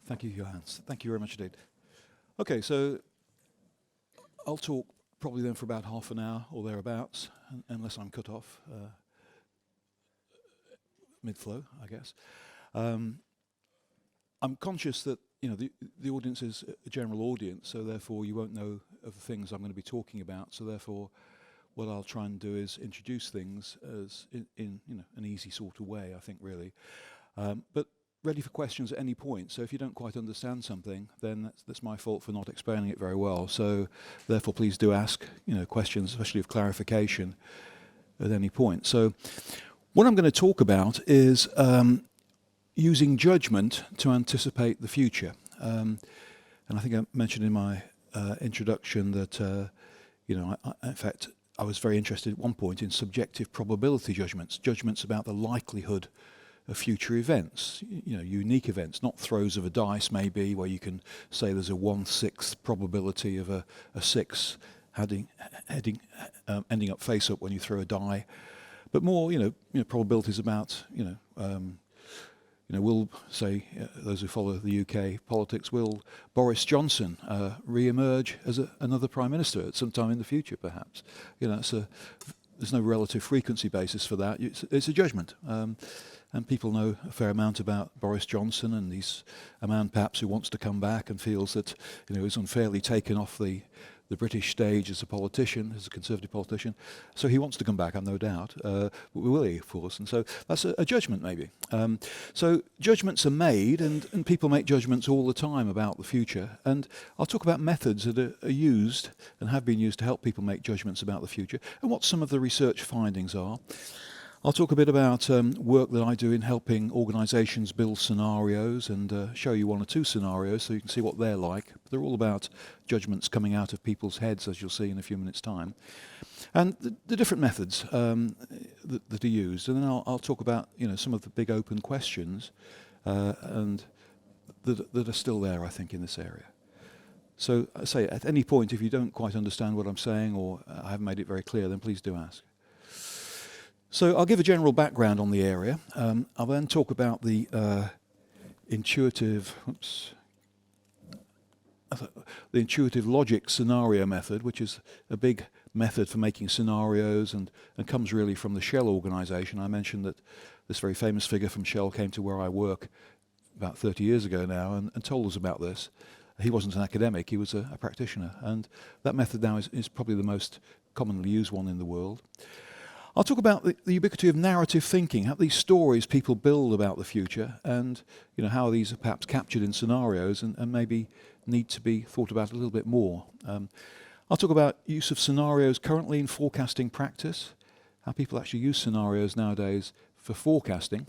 Thank you, Johannes. Thank you very much indeed. Okay, so I'll talk probably then for about half an hour or thereabouts, unless I'm cut off mid-flow, I guess. I'm conscious that the audience is a general audience, so therefore you won't know of the things I'm going to be talking about. So therefore, what I'll try and do is introduce things as in an easy sort of way, I think, really. But ready for questions at any point. So if you don't quite understand something, then that's my fault for not explaining it very well. So therefore, please do ask questions, especially of clarification, at any point. So what I'm going to talk about is using judgment to anticipate the future. And I think I mentioned in my introduction that in fact, I was very interested at one point in subjective probability judgments about the likelihood of future events, unique events, not throws of a dice maybe, where you can say there's a 1/6 probability of a 6 ending up face up when you throw a die, but more, probabilities about, will say, those who follow the UK politics, will Boris Johnson re-emerge as another Prime Minister at some time in the future, perhaps? There's no relative frequency basis for that. It's a judgment. And people know a fair amount about Boris Johnson, and he's a man perhaps who wants to come back and feels that he's unfairly taken off the British stage as a politician, as a Conservative politician. So he wants to come back, I've no doubt. Will he, of course? And so that's a judgment, maybe. So judgments are made, and people make judgments all the time about the future. And I'll talk about methods that are used and have been used to help people make judgments about the future, and what some of the research findings are. I'll talk a bit about work that I do in helping organisations build scenarios, and show you one or two scenarios so you can see what they're like. They're all about judgments coming out of people's heads, as you'll see in a few minutes' time. And the different methods that are used. And then I'll talk about some of the big open questions and that are still there, I think, in this area. So I say, at any point, if you don't quite understand what I'm saying or I haven't made it very clear, then please do ask. So I'll give a general background on the area. I'll then talk about the intuitive logic scenario method, which is a big method for making scenarios and comes really from the Shell organization. I mentioned that this very famous figure from Shell came to where I work about 30 years ago now and told us about this. He wasn't an academic, he was a practitioner. And that method now is probably the most commonly used one in the world. I'll talk about the ubiquity of narrative thinking, how these stories people build about the future, and how these are perhaps captured in scenarios and maybe need to be thought about a little bit more. I'll talk about use of scenarios currently in forecasting practice, how people actually use scenarios nowadays for forecasting.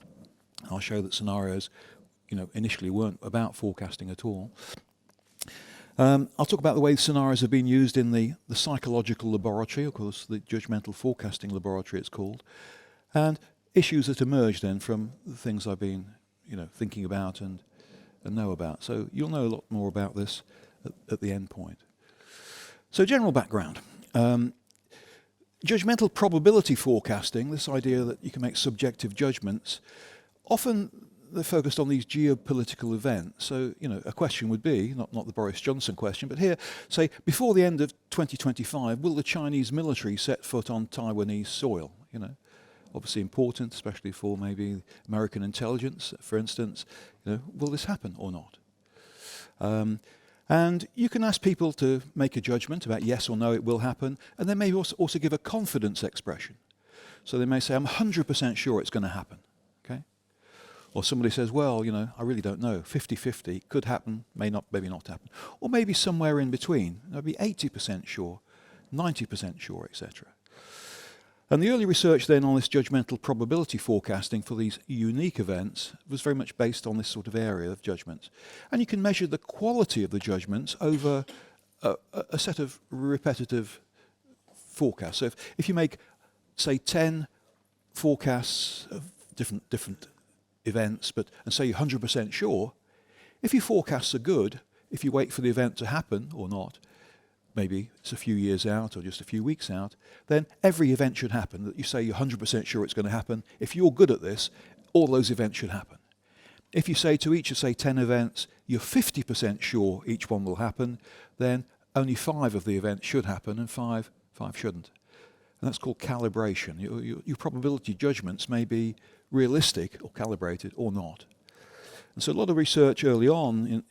I'll show that scenarios, initially weren't about forecasting at all. I'll talk about the way scenarios have been used in the psychological laboratory, of course, the judgmental forecasting laboratory it's called, and issues that emerge then from the things I've been, thinking about and know about. So you'll know a lot more about this at the end point. So general background. Judgmental probability forecasting, this idea that you can make subjective judgments, often they're focused on these geopolitical events. So, a question would be, not the Boris Johnson question, but here, say, before the end of 2025, will the Chinese military set foot on Taiwanese soil? Obviously important, especially for maybe American intelligence, for instance. Will this happen or not? And you can ask people to make a judgment about yes or no, it will happen, and then maybe also give a confidence expression. So they may say, I'm 100% sure it's going to happen. Or somebody says, well, I really don't know, 50-50, could happen, maybe not happen. Or maybe somewhere in between, maybe 80% sure, 90% sure, etc. And the early research then on this judgmental probability forecasting for these unique events was very much based on this sort of area of judgments. And you can measure the quality of the judgments over a set of repetitive forecasts. So if you make, say, 10 forecasts of different events, and say you're 100% sure, if your forecasts are good, if you wait for the event to happen or not, maybe it's a few years out or just a few weeks out, then every event should happen that you say you're 100% sure it's going to happen. If you're good at this, all those events should happen. if you say to each of, say, 10 events, you're 50% sure each one will happen, then only 5 of the events should happen and 5 shouldn't. And that's called calibration. Your probability judgments may be realistic or calibrated or not. And so a lot of research early on,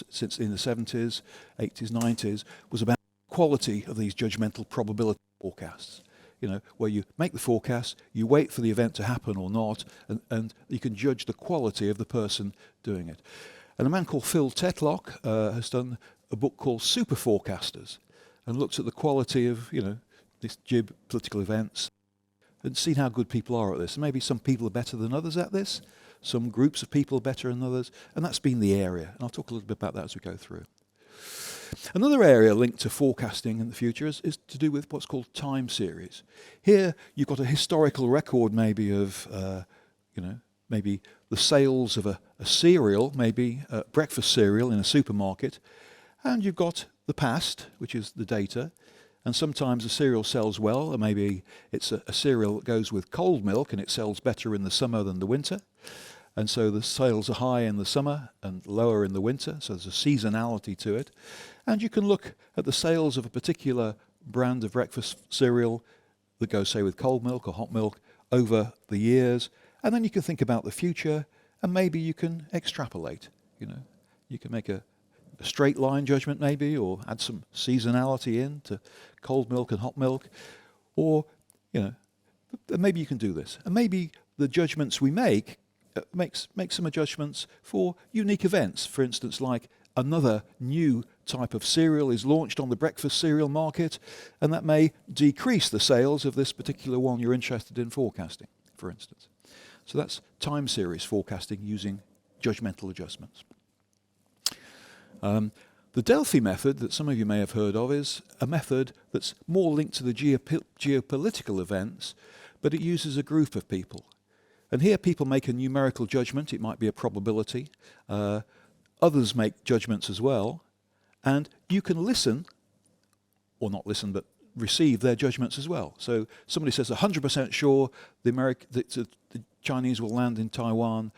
since in the 70s, 80s, 90s, was about the quality of these judgmental probability forecasts. Where you make the forecast, you wait for the event to happen or not, and you can judge the quality of the person doing it. And a man called Phil Tetlock has done a book called Super Forecasters, and looks at the quality of, these geopolitical events, and seen how good people are at this. Maybe some people are better than others at this, some groups of people are better than others, and that's been the area. And I'll talk a little bit about that as we go through. Another area linked to forecasting in the future is to do with what's called time series. Here you've got a historical record maybe of, maybe the sales of a cereal, maybe a breakfast cereal in a supermarket, and you've got the past, which is the data, and sometimes a cereal sells well, or maybe it's a cereal that goes with cold milk and it sells better in the summer than the winter. And so the sales are high in the summer and lower in the winter, so there's a seasonality to it. And you can look at the sales of a particular brand of breakfast cereal that goes, say, with cold milk or hot milk over the years, and then you can think about the future, and maybe you can extrapolate. You can make a straight line judgment maybe, or add some seasonality in to cold milk and hot milk, or, maybe you can do this. And maybe the judgments we make some adjustments for unique events. For instance, like another new type of cereal is launched on the breakfast cereal market, and that may decrease the sales of this particular one you're interested in forecasting, for instance. So that's time series forecasting using judgmental adjustments. The Delphi method that some of you may have heard of is a method that's more linked to the geopolitical events, but it uses a group of people. And here people make a numerical judgment. It might be a probability. Others make judgments as well. And you can listen, or not listen, but receive their judgments as well. So somebody says 100% sure the Chinese will land in Taiwan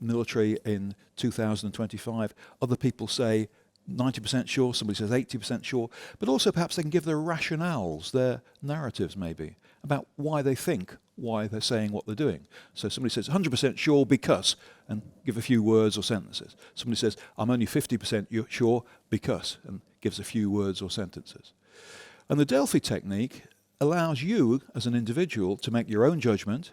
military in 2025. Other people say 90% sure, somebody says 80% sure, but also perhaps they can give their rationales, their narratives maybe, about why they think, why they're saying what they're doing. So somebody says 100% sure because, and give a few words or sentences. Somebody says, I'm only 50% sure because, and gives a few words or sentences. And the Delphi technique allows you as an individual to make your own judgment,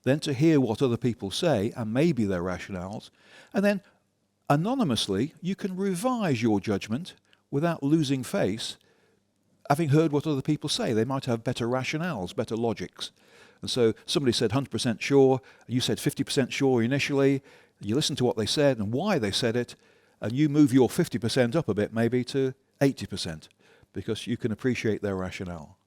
then to hear what other people say, and maybe their rationales, and then anonymously, you can revise your judgment without losing face, having heard what other people say. They might have better rationales, better logics. And so somebody said 100% sure, you said 50% sure initially, you listen to what they said and why they said it, and you move your 50% up a bit maybe to 80%, because you can appreciate their rationale.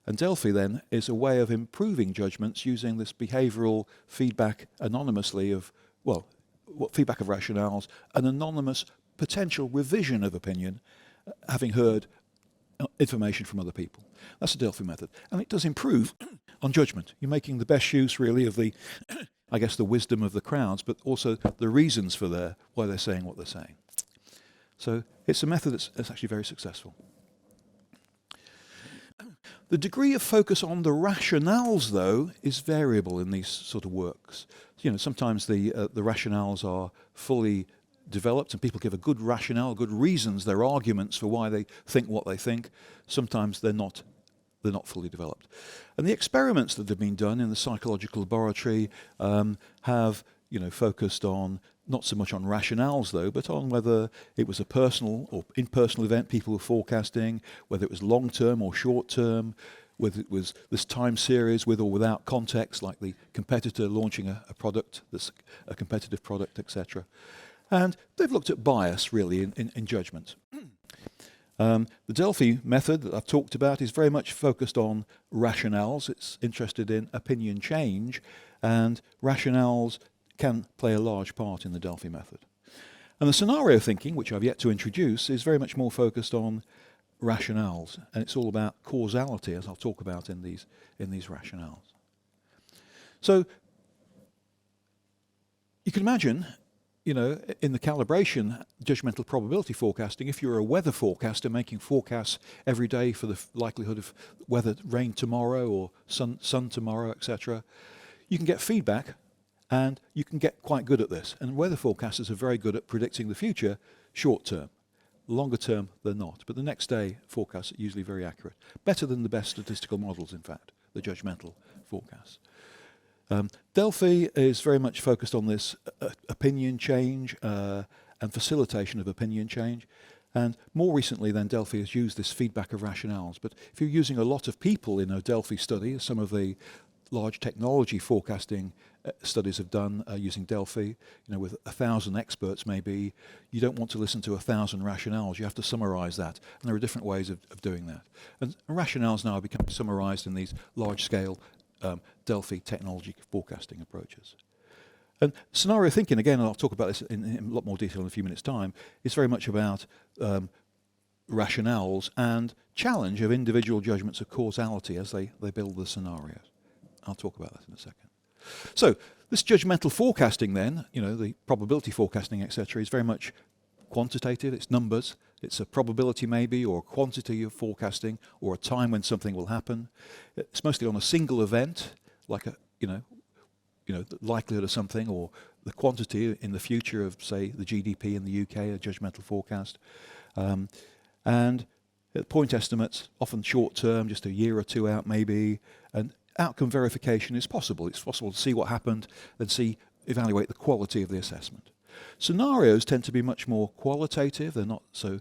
And Delphi then is a way of improving judgments using this behavioral feedback anonymously of, what feedback of rationales, an anonymous potential revision of opinion, having heard information from other people. That's the Delphi method. And it does improve on judgment. You're making the best use really of the, the wisdom of the crowds, but also the reasons for why they're saying what they're saying. So it's a method that's actually very successful. The degree of focus on the rationales, though, is variable in these sort of works. Sometimes the rationales are fully developed and people give a good rationale, good reasons, their arguments for why they think what they think. Sometimes they're not fully developed. And the experiments that have been done in the psychological laboratory have focused on not so much on rationales, though, but on whether it was a personal or impersonal event people were forecasting, whether it was long-term or short-term, whether it was this time series with or without context, like the competitor launching a product that's a competitive product, etc. And they've looked at bias, really, in judgment. The Delphi method that I've talked about is very much focused on rationales. It's interested in opinion change, and rationales can play a large part in the Delphi method. And the scenario thinking, which I've yet to introduce, is very much more focused on rationales, and it's all about causality, as I'll talk about in these rationales. So You can imagine, in the calibration, judgmental probability forecasting, if you're a weather forecaster making forecasts every day for the likelihood of weather, rain tomorrow or sun tomorrow, etc., you can get feedback and you can get quite good at this. And weather forecasters are very good at predicting the future short term. Longer term, they're not. But the next day forecasts are usually very accurate. Better than the best statistical models, in fact, the judgmental forecasts. Delphi is very much focused on this opinion change and facilitation of opinion change. And more recently then, Delphi has used this feedback of rationales. But if you're using a lot of people in a Delphi study, as some of the large technology forecasting studies have done using Delphi, with 1,000 experts maybe, you don't want to listen to 1,000 rationales. You have to summarize that. And there are different ways of doing that. And rationales now are becoming summarized in these large-scale Delphi technology forecasting approaches. And scenario thinking, again, and I'll talk about this in a lot more detail in a few minutes' time, is very much about rationales and challenge of individual judgments of causality as they build the scenarios. I'll talk about that in a second. So this judgmental forecasting then, the probability forecasting, etc., is very much quantitative. It's numbers. It's a probability maybe, or a quantity of forecasting, or a time when something will happen. It's mostly on a single event, like the likelihood of something, or the quantity in the future of, say, the GDP in the UK, a judgmental forecast. And point estimates, often short term, just a year or two out maybe, and outcome verification is possible. It's possible to see what happened and evaluate the quality of the assessment. Scenarios tend to be much more qualitative. They're not so,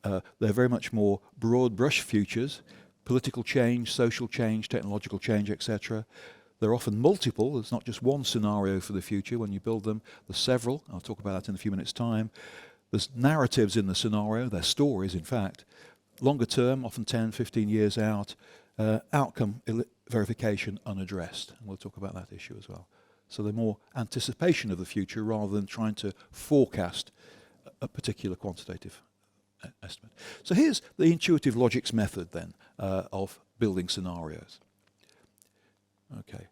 they're very much more broad brush futures, political change, social change, technological change, etc. They're often multiple. There's not just one scenario for the future when you build them. There's several. I'll talk about that in a few minutes' time. There's narratives in the scenario. They're stories, in fact. Longer term, often 10, 15 years out, outcome verification unaddressed. And we'll talk about that issue as well. So they're more anticipation of the future rather than trying to forecast a particular quantitative estimate. So here's the intuitive logics method then of building scenarios. Okay.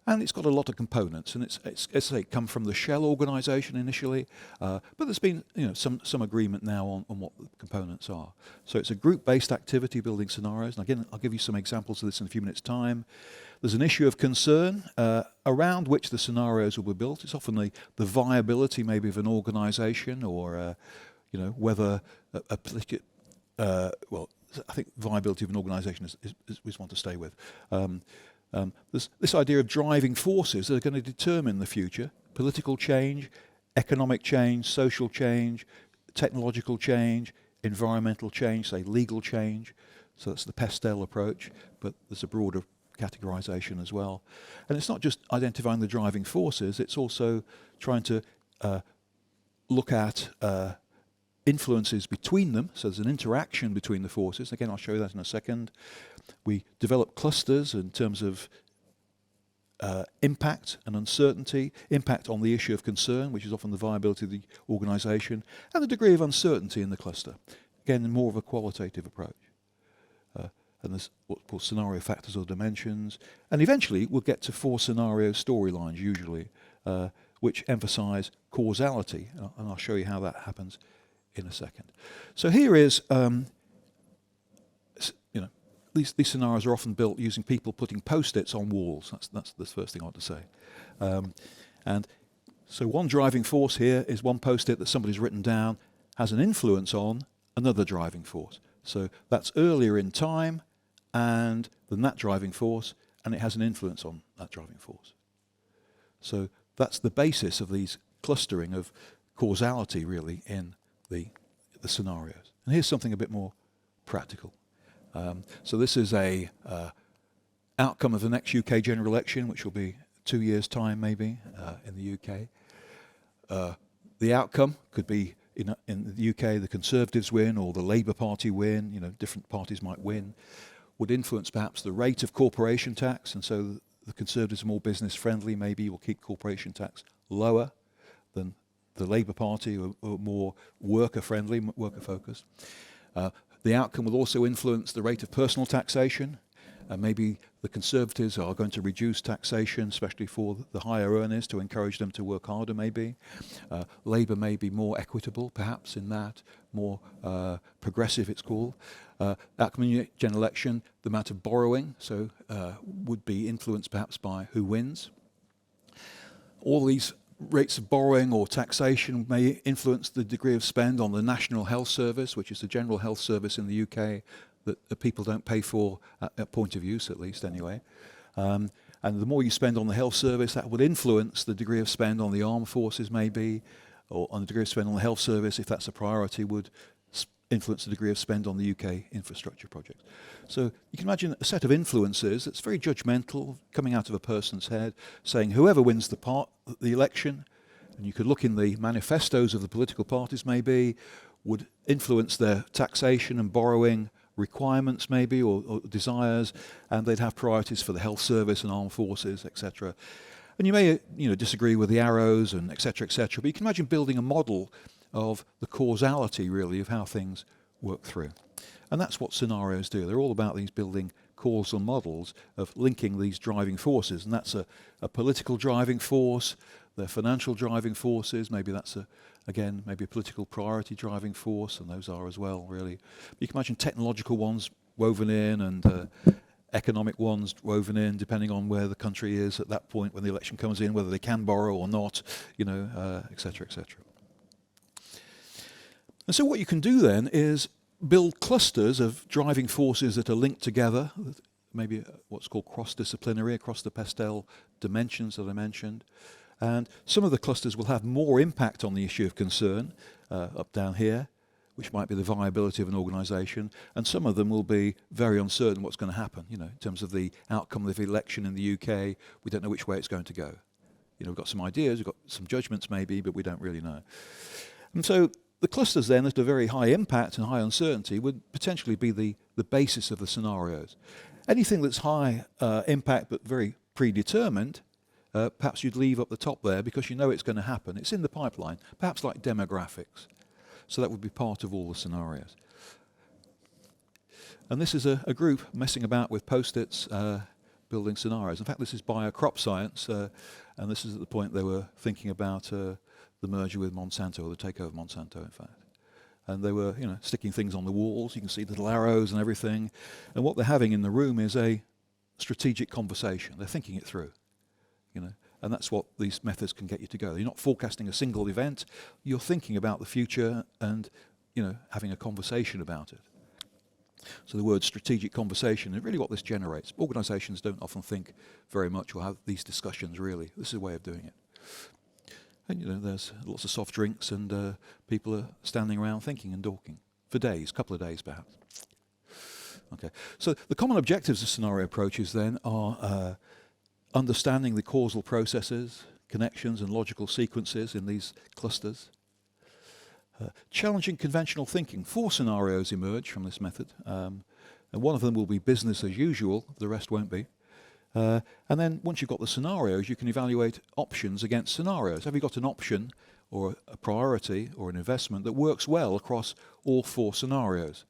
And it's got a lot of components, and it's come from the Shell organization initially, but there's been some agreement now on what the components are. So it's a group-based activity building scenarios, and again, I'll give you some examples of this in a few minutes' time. There's an issue of concern around which the scenarios will be built. It's often the viability maybe of an organization, or whether a particular, well, I think viability of an organization is one to stay with. There's this idea of driving forces that are going to determine the future: political change, economic change, social change, technological change, environmental change, say legal change. So that's the pastel approach, but there's a broader categorization as well. And it's not just identifying the driving forces, it's also trying to look at influences between them. So there's an interaction between the forces. Again, I'll show you that in a second. We develop clusters in terms of impact and uncertainty, impact on the issue of concern, which is often the viability of the organization, and the degree of uncertainty in the cluster. Again, more of a qualitative approach. And there's what's called scenario factors or dimensions. And eventually, we'll get to 4 scenario storylines, usually, which emphasize causality. And I'll show you how that happens in a second. So here is, these scenarios are often built using people putting post-its on walls. That's the first thing I want to say. And so one driving force here is one post-it that somebody's written down, has an influence on another driving force. So that's earlier in time and than that driving force, and it has an influence on that driving force. So that's the basis of these clustering of causality, really, in the scenarios. And here's something a bit more practical. So this is a outcome of the next UK general election, which will be 2 years' time, maybe, in the UK. The outcome could be, in the UK, the Conservatives win or the Labour Party win. Different parties might win. Would influence perhaps the rate of corporation tax, and so the Conservatives are more business friendly. Maybe will keep corporation tax lower than the Labour Party, who are more worker friendly, worker focused. The outcome will also influence the rate of personal taxation, Maybe the Conservatives are going to reduce taxation, especially for the higher earners, to encourage them to work harder, maybe. Labour may be more equitable, perhaps, in that, more progressive, it's called. Outcome general election, the amount of borrowing, so would be influenced perhaps by who wins. All these rates of borrowing or taxation may influence the degree of spend on the National Health Service, which is the general health service in the UK that people don't pay for at point of use, at least anyway. And the more you spend on the health service, that would influence the degree of spend on the armed forces maybe, or on the degree of spend on the health service, if that's a priority, would influence the degree of spend on the UK infrastructure projects. So you can imagine a set of influences that's very judgmental, coming out of a person's head, saying whoever wins the election, and you could look in the manifestos of the political parties maybe, would influence their taxation and borrowing requirements maybe, or desires, and they'd have priorities for the health service and armed forces, etc. And you may disagree with the arrows and etc., but you can imagine building a model of the causality, really, of how things work through. And that's what scenarios do. They're all about these building causal models of linking these driving forces, and that's a political driving force, they're financial driving forces, maybe that's maybe a political priority driving force, and those are as well, really. But you can imagine technological ones woven in, and economic ones woven in, depending on where the country is at that point when the election comes in, whether they can borrow or not, etc., etc. And so what you can do then is build clusters of driving forces that are linked together, maybe what's called cross-disciplinary, across the pastel dimensions that I mentioned. And some of the clusters will have more impact on the issue of concern, up down here, which might be the viability of an organisation, and some of them will be very uncertain what's going to happen, in terms of the outcome of the election in the UK. We don't know which way it's going to go. We've got some ideas, we've got some judgments maybe, but we don't really know. And so the clusters then that are very high impact and high uncertainty would potentially be the basis of the scenarios. Anything that's high impact but very predetermined, perhaps you'd leave up the top there because you know it's going to happen. It's in the pipeline, perhaps like demographics. So that would be part of all the scenarios. And this is a group messing about with Post-its, building scenarios. In fact, this is biocrop science, and this is at the point they were thinking about the merger with Monsanto, or the takeover of Monsanto, in fact. And they were, sticking things on the walls. You can see little arrows and everything. And what they're having in the room is a strategic conversation. They're thinking it through, and that's what these methods can get you to go. You're not forecasting a single event. You're thinking about the future and, having a conversation about it. So the word strategic conversation is really what this generates. Organisations don't often think very much or have these discussions, really. This is a way of doing it. And there's lots of soft drinks, and people are standing around thinking and talking for days, a couple of days perhaps. Okay, so the common objectives of scenario approaches then are understanding the causal processes, connections and logical sequences in these clusters. Challenging conventional thinking. 4 scenarios emerge from this method, and one of them will be business as usual, the rest won't be. And then once you've got the scenarios, you can evaluate options against scenarios. Have you got an option or a priority or an investment that works well across all 4 scenarios?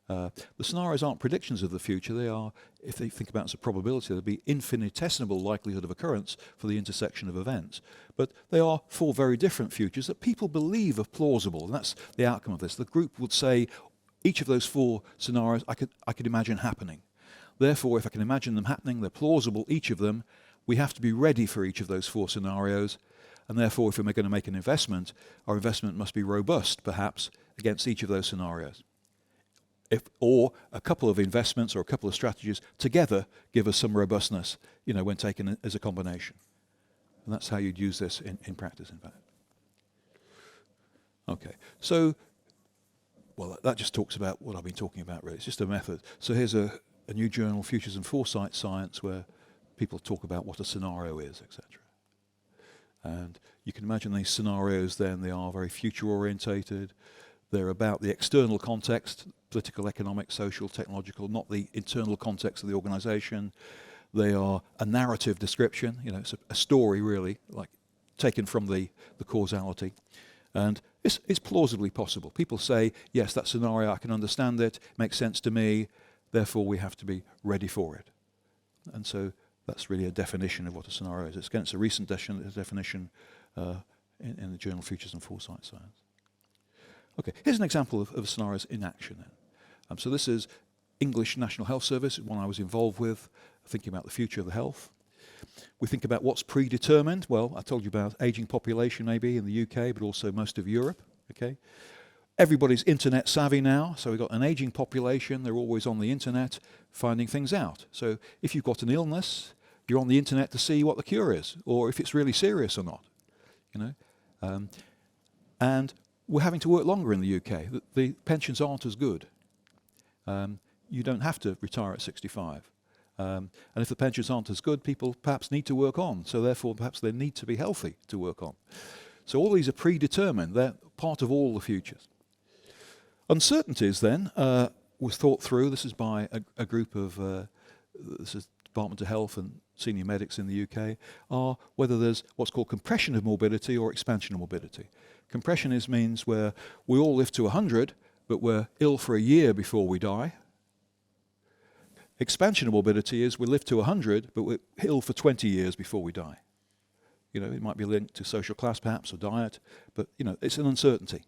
The scenarios aren't predictions of the future. They are, if they think about it as a probability, there'll be infinitesimal likelihood of occurrence for the intersection of events. But they are 4 very different futures that people believe are plausible, and that's the outcome of this. The group would say each of those 4 scenarios I could imagine happening. Therefore, if I can imagine them happening, they're plausible, each of them, we have to be ready for each of those 4 scenarios, and therefore, if we're going to make an investment, our investment must be robust, perhaps, against each of those scenarios. Or a couple of investments or a couple of strategies together give us some robustness, when taken as a combination. And that's how you'd use this in practice, in fact. Okay, so, well, that just talks about what I've been talking about, really. It's just a method. So here's a new journal, Futures and Foresight Science, where people talk about what a scenario is, etc. And you can imagine these scenarios then, they are very future-orientated. They're about the external context, political, economic, social, technological, not the internal context of the organisation. They are a narrative description, it's a story, really, like taken from the causality. And it's plausibly possible. People say, yes, that scenario, I can understand it, makes sense to me. therefore we have to be ready for it. And so that's really a definition of what a scenario is. It's a recent definition in the journal Futures and Foresight Science. Okay, here's an example of scenarios in action then. So this is English National Health Service, one I was involved with, thinking about the future of the health. We think about what's predetermined. Well, I told you about aging population maybe in the UK, but also most of Europe. Okay, everybody's internet savvy now, so we've got an aging population. They're always on the internet finding things out. So if you've got an illness, you're on the internet to see what the cure is, or if it's really serious or not. You know, and we're having to work longer in the UK. The pensions aren't as good. You don't have to retire at 65. And if the pensions aren't as good, people perhaps need to work on. So therefore, perhaps they need to be healthy to work on. So all these are predetermined. They're part of all the futures. Uncertainties then was thought through. This is by a group of, this is Department of Health and senior medics in the UK, are whether there's what's called compression of morbidity or expansion of morbidity. Compression means where we all live to 100, but we're ill for a year before we die. Expansion of morbidity is we live to 100, but we're ill for 20 years before we die. You know, it might be linked to social class perhaps or diet, but you know, it's an uncertainty.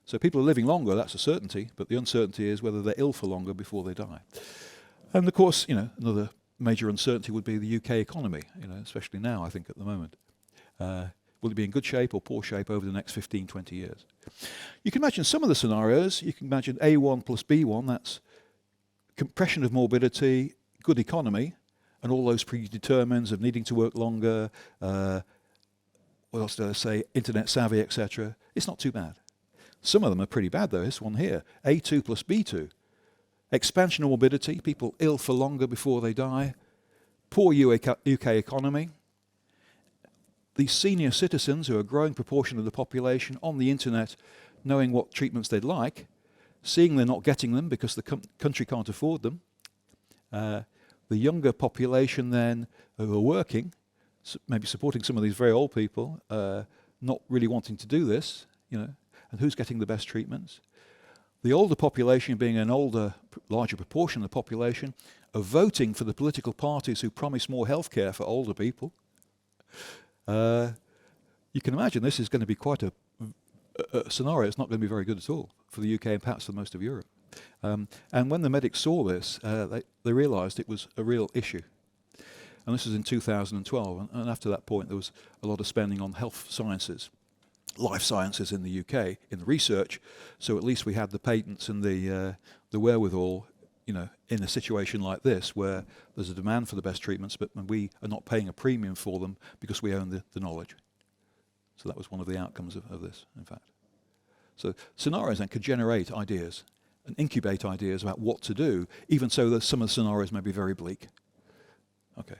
So people are living longer, that's a certainty, but the uncertainty is whether they're ill for longer before they die. And of course, you know, another major uncertainty would be the UK economy, you know, especially now, I think, at the moment. Will it be in good shape or poor shape over the next 15, 20 years? You can imagine some of the scenarios. You can imagine A1 plus B1, that's compression of morbidity, good economy, and all those predetermines of needing to work longer, what else did I say, internet savvy, etc. It's not too bad. Some of them are pretty bad though. This one here, A2 plus B2. Expansion of morbidity, people ill for longer before they die. Poor UK economy. These senior citizens, who are a growing proportion of the population, on the internet, knowing what treatments they'd like, seeing they're not getting them because the country can't afford them. The younger population then who are working, maybe supporting some of these very old people, not really wanting to do this, you know, and who's getting the best treatments. The older population, being an older, larger proportion of the population, are voting for the political parties who promise more healthcare for older people. You can imagine this is going to be quite a scenario. It's not going to be very good at all for the UK and perhaps for most of Europe. And when the medics saw this, they realised it was a real issue. And this was in 2012. And after that point, there was a lot of spending on health sciences, life sciences in the UK, in the research. So at least we had the patents and the wherewithal, you know, in a situation like this where there's a demand for the best treatments, but we are not paying a premium for them because we own the knowledge. So that was one of the outcomes of this, in fact. So scenarios then could generate ideas and incubate ideas about what to do, even so that some of the scenarios may be very bleak. Okay.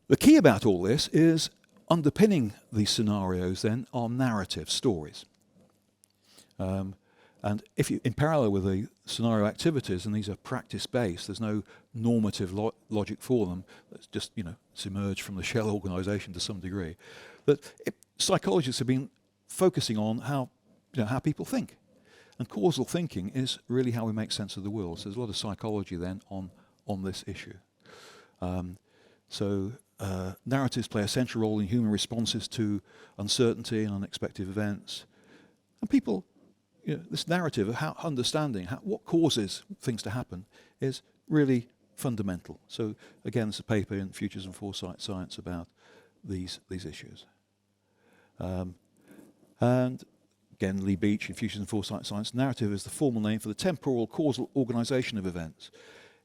The key about all this is underpinning these scenarios then are narrative stories. And if you, in parallel with the scenario activities, and these are practice-based, there's no normative logic for them, that's just, you know, it's emerged from the shell organisation to some degree, that psychologists have been focusing on how, you know, how people think. And causal thinking is really how we make sense of the world. So there's a lot of psychology then on this issue. Narratives play a central role in human responses to uncertainty and unexpected events. And people, you know, this narrative of how understanding what causes things to happen is really fundamental. So again, there's a paper in Futures and Foresight Science about these issues. And again, Lee Beach in Futures and Foresight Science, narrative is the formal name for the temporal causal organisation of events.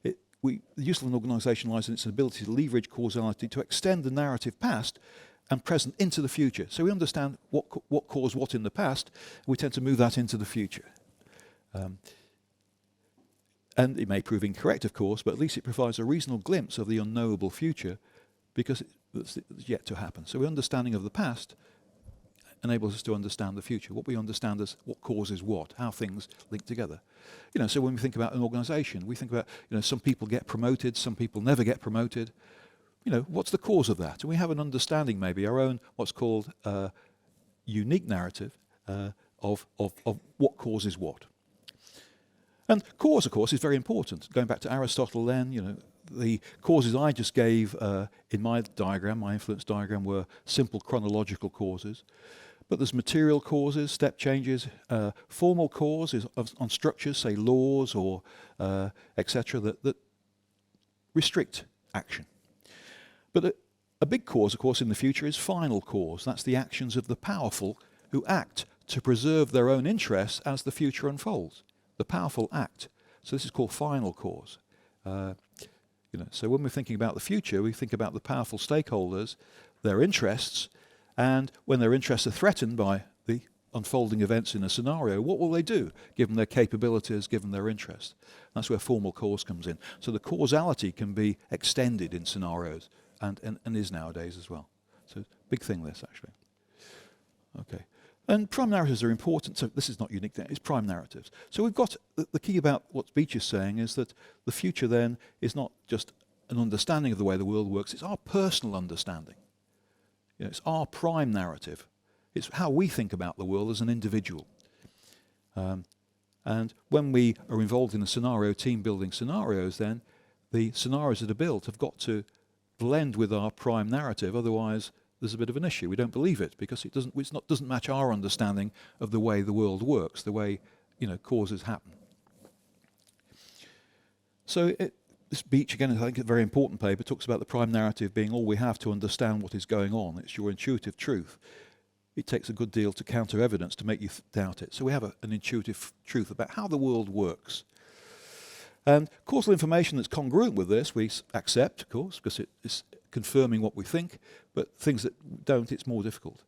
The use of an organisation lies in its ability to leverage causality to extend the narrative past and present into the future. So we understand what caused what in the past, we tend to move that into the future. And it may prove incorrect, of course, but at least it provides a reasonable glimpse of the unknowable future because it's yet to happen. So the understanding of the past enables us to understand the future. What we understand is what causes what, how things link together. You know, so when we think about an organisation, we think about, you know, some people get promoted, some people never get promoted. You know, what's the cause of that? And we have an understanding, maybe our own, what's called unique narrative of what causes what. And cause, of course, is very important. Going back to Aristotle then, the causes I just gave in my diagram, my influence diagram, were simple chronological causes. But there's material causes, step changes, formal causes on structures, say laws or etc., that restrict action. But a big cause, of course, in the future is final cause. That's the actions of the powerful who act to preserve their own interests as the future unfolds. The powerful act. So this is called final cause. So when we're thinking about the future, we think about the powerful stakeholders, their interests, and when their interests are threatened by the unfolding events in a scenario, what will they do, given their capabilities, given their interests? That's where formal cause comes in. So the causality can be extended in scenarios, and is nowadays as well. So big thing this, actually. Okay. And prime narratives are important. So this is not unique, it's prime narratives. So we've got, the key about what Beach is saying is that the future then is not just an understanding of the way the world works, it's our personal understanding. It's our prime narrative. It's how we think about the world as an individual. And when we are involved in a scenario, team building scenarios, then the scenarios that are built have got to blend with our prime narrative, otherwise there's a bit of an issue. We don't believe it because it doesn't match our understanding of the way the world works, the way causes happen. So this Beach, again, I think a very important paper, talks about the prime narrative being all we have to understand what is going on. It's your intuitive truth. It takes a good deal to counter evidence to make you doubt it. So we have an intuitive truth about how the world works. And causal information that's congruent with this we accept, of course, because it's confirming what we think, but things that don't, it's more difficult.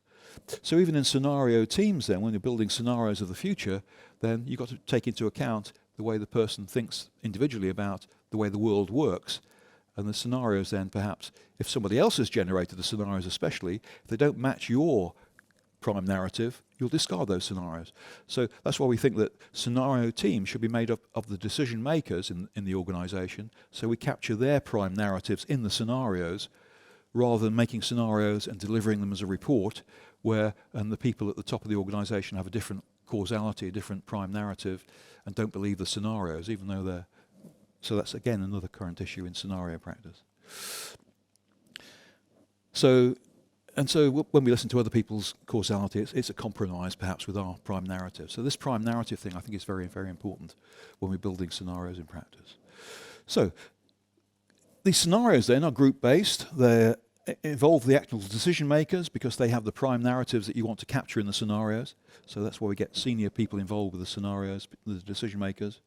So even in scenario teams then, when you're building scenarios of the future, then you've got to take into account the way the person thinks individually about the way the world works. And the scenarios then, perhaps, if somebody else has generated the scenarios especially, if they don't match your prime narrative, you'll discard those scenarios. So that's why we think that scenario teams should be made up of the decision makers in the organization, so we capture their prime narratives in the scenarios, rather than making scenarios and delivering them as a report, and the people at the top of the organization have a different causality, a different prime narrative, and don't believe the scenarios, even though they're... So that's, again, another current issue in scenario practice. So when we listen to other people's causality, it's a compromise, perhaps, with our prime narrative. So this prime narrative thing, I think, is very, very important when we're building scenarios in practice. So these scenarios, then, are group-based. They involve the actual decision makers because they have the prime narratives that you want to capture in the scenarios. So that's why we get senior people involved with the scenarios, the decision makers.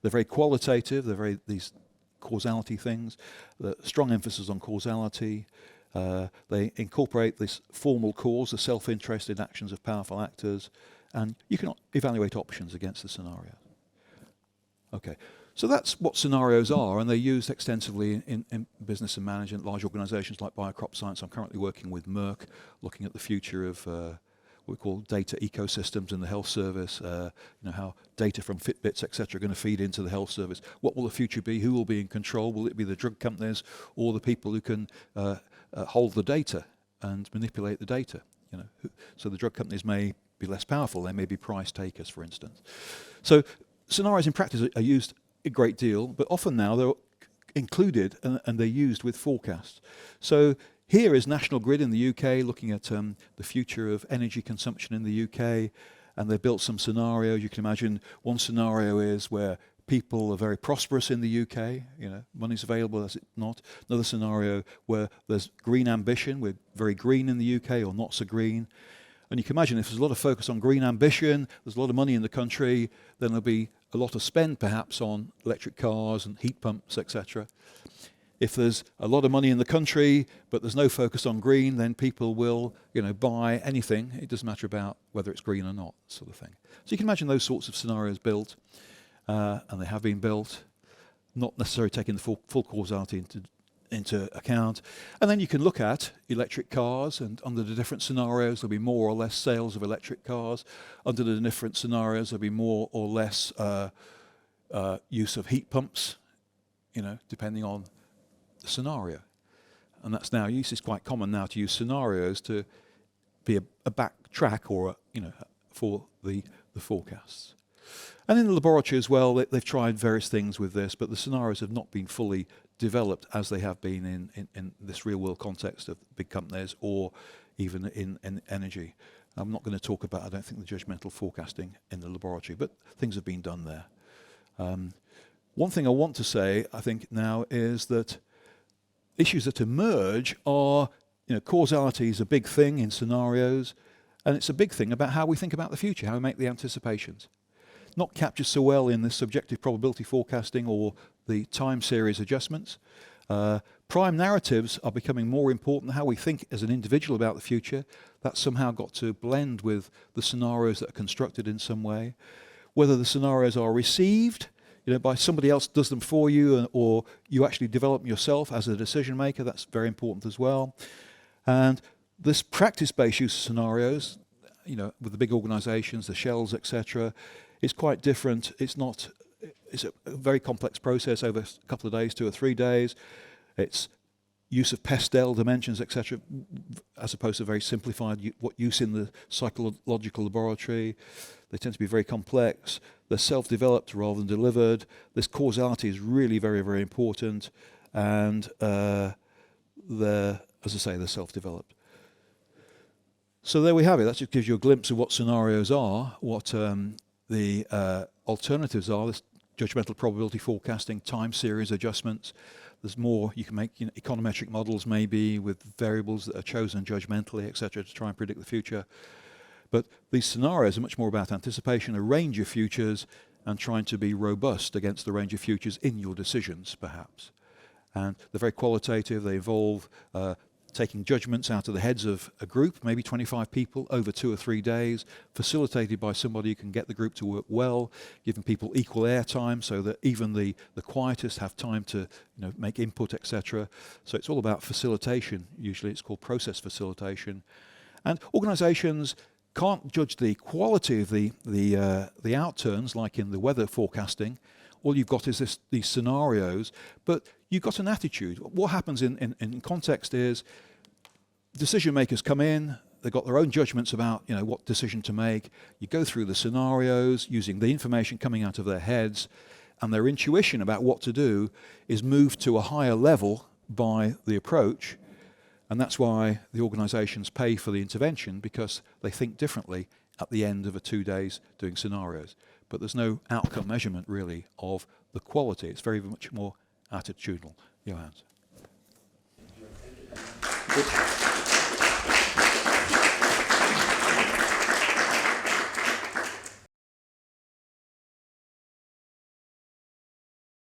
They're very qualitative. They're these causality things. The strong emphasis on causality. They incorporate this formal cause, the self-interested actions of powerful actors, and you can evaluate options against the scenario. Okay, so that's what scenarios are, and they're used extensively in business and management, large organizations like Biocrop Science. I'm currently working with Merck, looking at the future of what we call data ecosystems in the health service, how data from Fitbits, etc., are going to feed into the health service. What will the future be? Who will be in control? Will it be the drug companies or the people who can hold the data and manipulate the data? So the drug companies may be less powerful. They may be price takers, for instance. So scenarios in practice are used a great deal, but often now they're included and they're used with forecasts. So here is National Grid in the UK looking at the future of energy consumption in the UK, and they've built some scenarios. You can imagine one scenario is where people are very prosperous in the UK, money's available, is it not? Another scenario where there's green ambition, we're very green in the UK or not so green. And you can imagine if there's a lot of focus on green ambition, there's a lot of money in the country, then there'll be a lot of spend perhaps on electric cars and heat pumps, etc. If there's a lot of money in the country, but there's no focus on green, then people will, buy anything. It doesn't matter about whether it's green or not, sort of thing. So you can imagine those sorts of scenarios built, and they have been built, not necessarily taking the full causality into account. And then you can look at electric cars, and under the different scenarios, there'll be more or less sales of electric cars. Under the different scenarios, there'll be more or less use of heat pumps, depending on the scenario. And that's now used. It's quite common now to use scenarios to be a backtrack or for the forecasts. And in the laboratory as well, they've tried various things with this, but the scenarios have not been fully developed as they have been in this real-world context of big companies or even in energy. I'm not going to talk about, I don't think, the judgmental forecasting in the laboratory, but things have been done there. One thing I want to say, I think, now is that issues that emerge are, causality is a big thing in scenarios, and it's a big thing about how we think about the future, how we make the anticipations. Not captured so well in the subjective probability forecasting or the time series adjustments. Prime narratives are becoming more important, how we think as an individual about the future. That's somehow got to blend with the scenarios that are constructed in some way. Whether the scenarios are received, by somebody else does them for you, or you actually develop them yourself as a decision maker, that's very important as well. And this practice-based use of scenarios, with the big organizations, the shells, etc., is quite different. It's a very complex process over a couple of days, 2 or 3 days. It's use of pastel dimensions, etc., as opposed to very simplified use in the psychological laboratory. They tend to be very complex. They're self-developed rather than delivered. This causality is really very, very important. And as I say, they're self-developed. So there we have it. That just gives you a glimpse of what scenarios are, what the alternatives are. This judgmental probability forecasting, time series adjustments. There's more. You can make econometric models maybe with variables that are chosen judgmentally, etc., to try and predict the future. But these scenarios are much more about anticipation, a range of futures, and trying to be robust against the range of futures in your decisions, perhaps. And they're very qualitative. They involve taking judgments out of the heads of a group, maybe 25 people, over 2 or 3 days, facilitated by somebody who can get the group to work well, giving people equal airtime so that even the quietest have time to make input, etc. So it's all about facilitation. Usually it's called process facilitation. And organizations can't judge the quality of the outturns, like in the weather forecasting. All you've got is these scenarios, but you've got an attitude. What happens in context is decision makers come in, they've got their own judgments about what decision to make. You go through the scenarios using the information coming out of their heads, and their intuition about what to do is moved to a higher level by the approach. And that's why the organizations pay for the intervention, because they think differently at the end of 2 days doing scenarios. But there's no outcome measurement really of the quality. It's very much more attitudinal. Johannes.